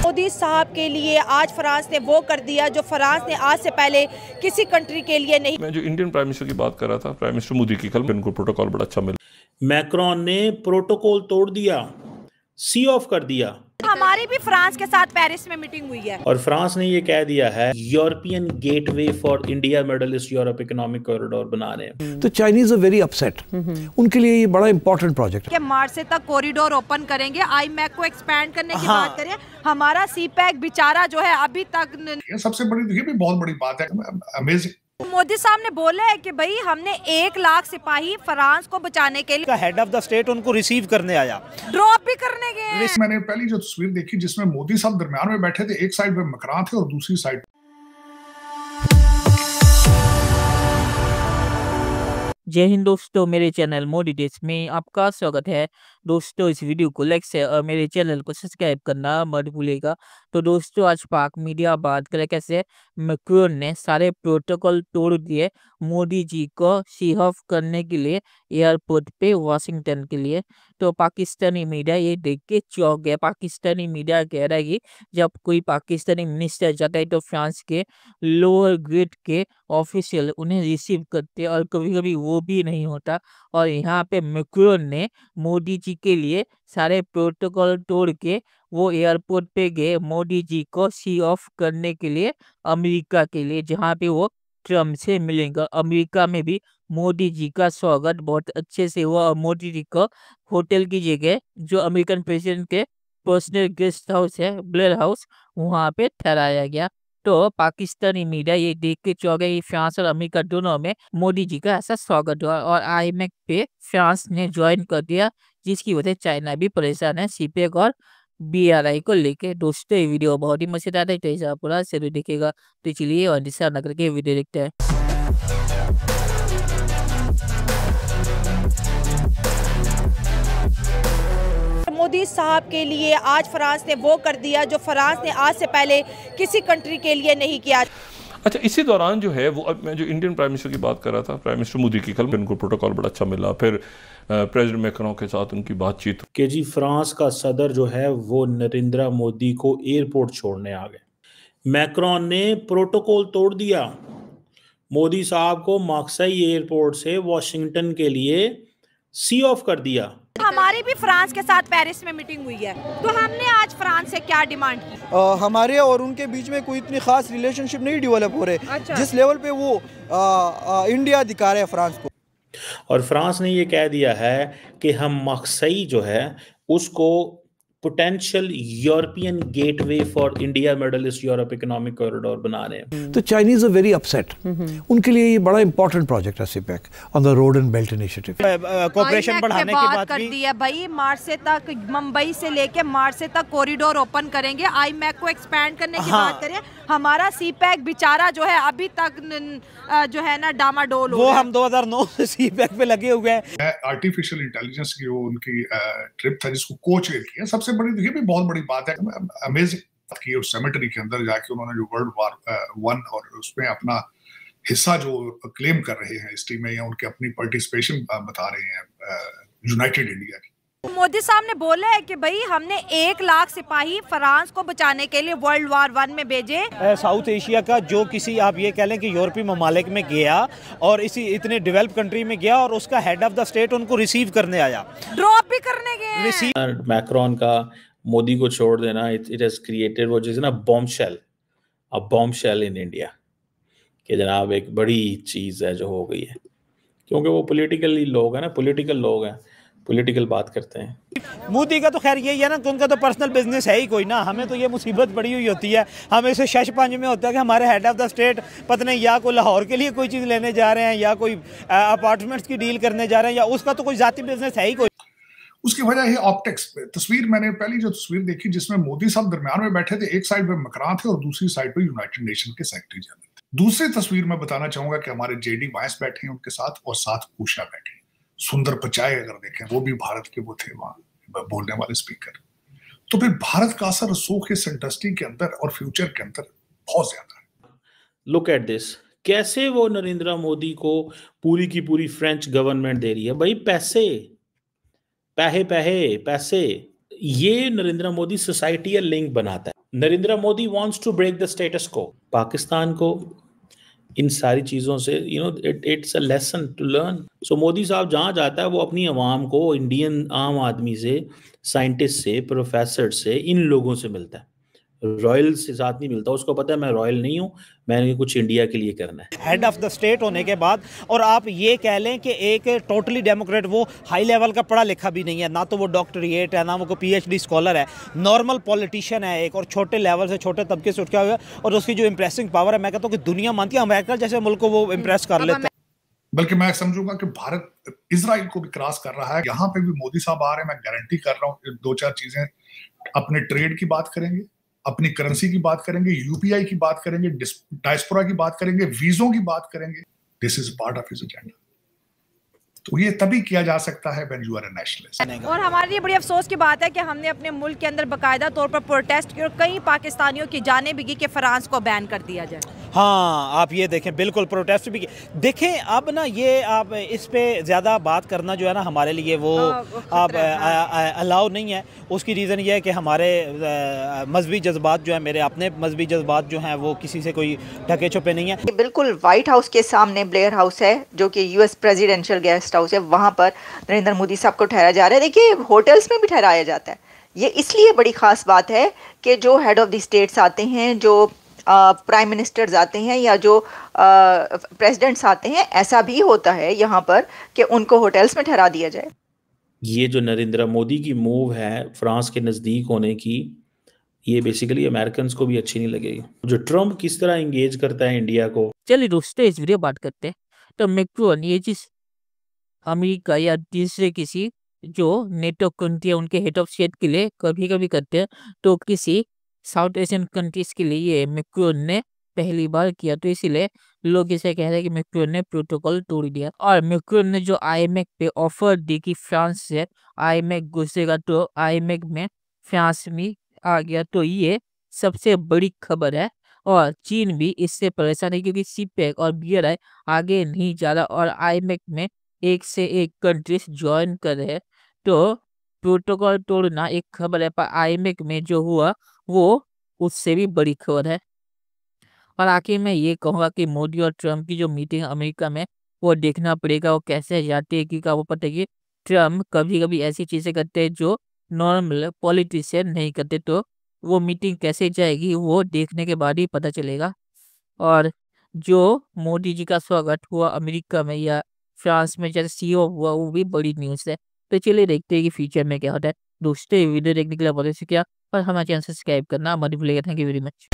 मोदी साहब के लिए आज फ्रांस ने वो कर दिया जो फ्रांस ने आज से पहले किसी कंट्री के लिए नहीं। मैं जो इंडियन प्राइम मिनिस्टर की बात कर रहा था, प्राइम मिनिस्टर मोदी की, कल उनको प्रोटोकॉल बड़ा अच्छा मिला। मैक्रोन ने प्रोटोकॉल तोड़ दिया, सी ऑफ कर दिया। हमारी भी फ्रांस के साथ पेरिस में मीटिंग हुई है और फ्रांस ने ये कह दिया है European gateway for India, middle east Europe economic corridor बना रहे हैं। तो चाइनीज आर वेरी अपसेट। उनके लिए ये बड़ा इंपॉर्टेंट प्रोजेक्ट कि मार्च से तक कॉरिडोर ओपन करेंगे, आईमैक को एक्सपैंड करने की बात करें। हमारा सीपैक बेचारा जो है अभी तक सबसे बड़ी, ये भी बहुत बड़ी बात है, अमेजिंग। मोदी साहब ने बोला है कि भाई हमने 1 लाख सिपाही फ्रांस को बचाने के लिए हेड ऑफ द स्टेट उनको रिसीव करने आया, ड्रॉप भी करने गए। मैंने पहली जो तस्वीर देखी जिसमें मोदी साहब दरमियान में बैठे थे, एक साइड पे मैक्रोन थे और दूसरी साइड जय हिंद दोस्तों, मेरे चैनल मोदी देश में आपका स्वागत है। दोस्तों, इस वीडियो को लाइक शेयर और मेरे चैनल को सब्सक्राइब करना मत भूलिएगा। तो दोस्तों, आज पाक मीडिया बात करें कैसे मैक्रोन ने सारे प्रोटोकॉल तोड़ दिए मोदी जी को सी ऑफ करने के लिए एयरपोर्ट पे वाशिंगटन के लिए। तो पाकिस्तानी मीडिया ये देख के चौंक गया। पाकिस्तानी मीडिया कह रहा है कि जब कोई पाकिस्तानी मिनिस्टर जाता है तो फ्रांस के लोअर ग्रेड के ऑफिशियल उन्हें रिसीव करते हैं और कभी कभी वो भी नहीं होता। और यहाँ पे मैक्रोन ने मोदी जी के लिए सारे प्रोटोकॉल तोड़ के वो एयरपोर्ट पे गए मोदी जी को सी ऑफ करने के लिए अमेरिका के लिए, जहाँ पे वो ट्रम्प से मिलेंगे। अमेरिका में भी मोदी जी का स्वागत बहुत अच्छे से हुआ और मोदी जी को होटल की जगह जो अमेरिकन प्रेसिडेंट के पर्सनल गेस्ट हाउस है, ब्लेयर हाउस, वहाँ पे ठहराया गया। तो पाकिस्तानी मीडिया ये देख के चौंक गई, फ्रांस और अमेरिका दोनों में मोदी जी का ऐसा स्वागत हुआ और आईएमएफ पे फ्रांस ने ज्वाइन कर दिया, जिसकी वजह से चाइना भी परेशान है सीपेक और बीआरआई को लेके। दोस्तों, ये वीडियो बहुत ही मजेदार है, तो इसे पूरा जरूर देखिएगा। तो चलिए और दिशा न करके वीडियो देखते हैं। मोदी साहब के लिए आज फ्रांस ने वो कर दिया जो फ्रांस ने आज से पहले किसी कंट्री के लिए नहीं किया। अच्छा, इसी दौरान जो है वो, अब मैं जो इंडियन प्राइम मिनिस्टर की बात कर रहा था, प्राइम मिनिस्टर मोदी की, कल उनको प्रोटोकॉल बड़ा अच्छा मिला। फिर प्रेसिडेंट मैक्रोन के साथ उनकी बातचीत कि जी फ्रांस का सदर जो है वो नरेंद्र मोदी को एयरपोर्ट छोड़ने आ गए। मैक्रोन ने प्रोटोकॉल तोड़ दिया, मोदी साहब को मार्सेई एयरपोर्ट से वाशिंगटन के लिए सी ऑफ कर दिया। हमारी भी फ्रांस के साथ पेरिस में मीटिंग हुई है, तो हमने आज फ्रांस से क्या डिमांड की? हमारे और उनके बीच में कोई इतनी खास रिलेशनशिप नहीं डेवलप हो रहे। अच्छा। जिस लेवल पे वो इंडिया दिखा रहे हैं फ्रांस को। और फ्रांस ने ये कह दिया है कि हम मार्सेई जो है उसको potential European gateway for India, middle east Europe economic corridor बना रहे हैं। तो चाइनीज आर वेरी अपसेट। उनके लिए ये बड़ा इंपॉर्टेंट प्रोजेक्ट है CPEC on the road and belt initiative. Cooperation बढ़ाने की बात कर दी है भाई। मार्च से तक मुंबई से लेके मार्च से तक कॉरिडोर ओपन करेंगे, आईमैक को एक्सपैंड करने की बात करें। हमारा सीपैक बेचारा जो है अभी तक जो है ना डामाडोल हो वो हम 2009 से सीपैक पे लगे हुए हैं। आर्टिफिशियल इंटेलिजेंस की वो उनकी ट्रिप था जिसको कोच ने किया। सबसे बड़ी, ये भी बहुत बड़ी बात है, अमेजिंग कि उस सेमेटरी के अंदर जाके उन्होंने जो वर्ल्ड वार 1 और उसमें अपना हिस्सा जो क्लेम कर रहे हैं हिस्ट्री में, या उनके अपनी पार्टिसिपेशन बता रहे हैं यूनाइटेड इंडिया की। मोदी साहब ने बोला है कि भाई हमने 1 लाख सिपाही फ्रांस को बचाने के लिए वर्ल्ड वार 1 में भेजे। साउथ एशिया का जो किसी आप ये कह लें कि यूरोपीय ममालिक में गया और इसी इतने डेवलप कंट्री में गया और उसका हेड ऑफ द स्टेट उनको रिसीव करने आया, ड्रॉप भी करने गए। मैक्रोन का मोदी को छोड़ देना, इट हैज क्रिएटेड वो जिस ना bombshell, a bombshell in India, कि जनाब एक बड़ी चीज है जो हो गई है, क्योंकि वो पॉलिटिकली लोग हैं ना, पॉलिटिकल लोग हैं, पॉलिटिकल बात करते हैं। मोदी का तो खैर यही है ना कि उनका तो पर्सनल बिजनेस है ही कोई ना। हमें तो ये मुसीबत पड़ी हुई होती है, हमें से शश पंज में होता है कि हमारे हेड ऑफ द स्टेट पता नहीं या कोई लाहौर के लिए कोई चीज़ लेने जा रहे हैं, या कोई अपार्टमेंट्स की डील करने जा रहे हैं, या उसका तो कोई जाती बिजनेस है ही कोई। उसकी वजह है ऑप्टिक्स। तस्वीर मैंने पहली जो तस्वीर देखी जिसमें मोदी साहब दरमियान में बैठे थे, एक साइड पे मैक्रोन थे और दूसरी साइड पे यूनाइटेड नेशन के सेक्रेटरी जनरल थे। दूसरी तस्वीर में बताना चाहूंगा कि हमारे जेडी वाइस बैठे हैं उनके साथ, और साथ उषा बैठे हैं। सुंदर पिचाई अगर देखें, वो भी भारत के वो थे वहां बोलने वाले स्पीकर। तो फिर भारत का असर सोख इस इंडस्ट्री के अंदर और फ्यूचर के अंदर बहुत ज्यादा है। लुक एट दिस, कैसे वो नरेंद्र मोदी को पूरी की पूरी फ्रेंच गवर्नमेंट दे रही है भाई पैसे, पैसे पैसे पैसे। ये नरेंद्र मोदी सोसाइटियल लिंक बनाता है। Narendra Modi wants to break the status quo. Pakistan को इन सारी चीज़ों से it's a lesson to learn. So Modi साहब जहाँ जाता है वो अपनी आवाम को, इंडियन आम आदमी से, साइंटिस्ट से, प्रोफेसर से, इन लोगों से मिलता है। रॉयल से साथ नहीं मिलता। उसको पता है मैं रॉयल नहीं हूँ, मैंने कुछ इंडिया के लिए करना है। हेड ऑफ द स्टेट होने के बाद, और आप ये कह लें कि एक टोटली डेमोक्रेट, वो हाई लेवल का पढ़ा लिखा भी नहीं है, ना तो वो डॉक्टरेट है, ना वो कोई पीएचडी स्कॉलर है, नॉर्मल पॉलिटिशियन है एक, और छोटे लेवल से, छोटे तबके से उठ के हुआ, और उसकी जो इम्प्रेसिंग पावर है, मैं कहता हूँ कि दुनिया मानती है, अमेरिका जैसे मुल्क को वो इम्प्रेस कर लेता है। बल्कि मैं समझूंगा कि भारत इजराइल को भी क्रॉस कर रहा है। यहाँ पे भी मोदी साहब आ रहे हैं, मैं गारंटी कर रहा हूँ 2-4 चीजें। अपने ट्रेड की बात करेंगे, अपनी करेंसी की बात करेंगे, यूपीआई की बात करेंगे, डायस्पोरा की बात करेंगे, वीजों की बात करेंगे। This is part of his agenda. तो ये तभी किया जा सकता है when you are a nationalist. और हमारे लिए बड़ी अफसोस की बात है कि हमने अपने मुल्क के अंदर बाकायदा तौर पर प्रोटेस्ट किया और कई पाकिस्तानियों की जाने भी गई कि फ्रांस को बैन कर दिया जाए। हाँ, आप ये देखें, बिल्कुल प्रोटेस्ट भी देखें। अब ना ये आप इस पे ज़्यादा बात करना जो है ना हमारे लिए वो अब अलाउ नहीं है। उसकी रीज़न ये है कि हमारे मजहबी जज्बात जो है, मेरे अपने मजहबी जज्बात जो हैं, वो किसी से कोई ढके छुपे नहीं है। बिल्कुल व्हाइट हाउस के सामने ब्लेयर हाउस है, जो कि यूएस प्रेसिडेंशियल गेस्ट हाउस है, वहाँ पर नरेंद्र मोदी साहब को ठहराया जा रहा है। देखिए, होटल्स में भी ठहराया जाता है। ये इसलिए बड़ी ख़ास बात है कि जो हेड ऑफ़ द स्टेट्स आते हैं, जो प्राइम मिनिस्टर्स आते हैं, या जो प्रेसिडेंट्स आते हैं, ऐसा भी होता है यहाँ पर कि उनको होटल्स में ठहरा दिया जाए। ये जो नरेंद्र मोदी की मूव है फ्रांस के नज़दीक होने की, ये बेसिकली अमेरिकन को भी अच्छी नहीं लगेगी। जो ट्रम्प किस तरह एंगेज करता है इंडिया को। चलिए दोस्तों, इस वीडियो बात करते हैं। तो मैक्रोन ये जिस अमेरिका या दूसरे किसी जो नेटो कंट्री है उनके हेड ऑफ स्टेट के लिए कभी कभी करते हैं, तो किसी साउथ एशियन कंट्रीज के लिए ये मैक्रोन ने पहली बार किया। तो इसीलिए लोग इसे कह रहे हैं कि मैक्रोन ने प्रोटोकॉल तोड़ दिया। और मैक्रोन ने जो आईएमएफ पे ऑफर दी कि फ्रांस से आईएमएफ घुसेगा, तो आईएमएफ में फ्रांस भी आ गया। तो ये सबसे बड़ी खबर है। और चीन भी इससे परेशान है क्योंकि सीपेक और बीआरआई आगे नहीं जा रहा और आईएमएफ में एक से एक कंट्रीज ज्वाइन कर रहे हैं। तो प्रोटोकॉल तोड़ना एक खबर है, पर आईएमएफ में जो हुआ वो उससे भी बड़ी खबर है। और आखिर में ये कहूँगा कि मोदी और ट्रम्प की जो मीटिंग अमेरिका में, वो देखना पड़ेगा वो कैसे जाती है, क्योंकि वो पता है कि ट्रम्प कभी कभी ऐसी चीज़ें करते हैं जो नॉर्मल पॉलिटिशियन नहीं करते। तो वो मीटिंग कैसे जाएगी वो देखने के बाद ही पता चलेगा। और जो मोदी जी का स्वागत हुआ अमेरिका में या फ्रांस में जैसे सीओ हुआ, वो भी बड़ी न्यूज़ है। तो चलिए देखते हैं कि फ्यूचर में क्या होता है। दोस्तों, वीडियो देखने के लिए बहुत शुक्रिया और हमारे चैनल सब्सक्राइब करना मत भूलिएगा। Thank you very much.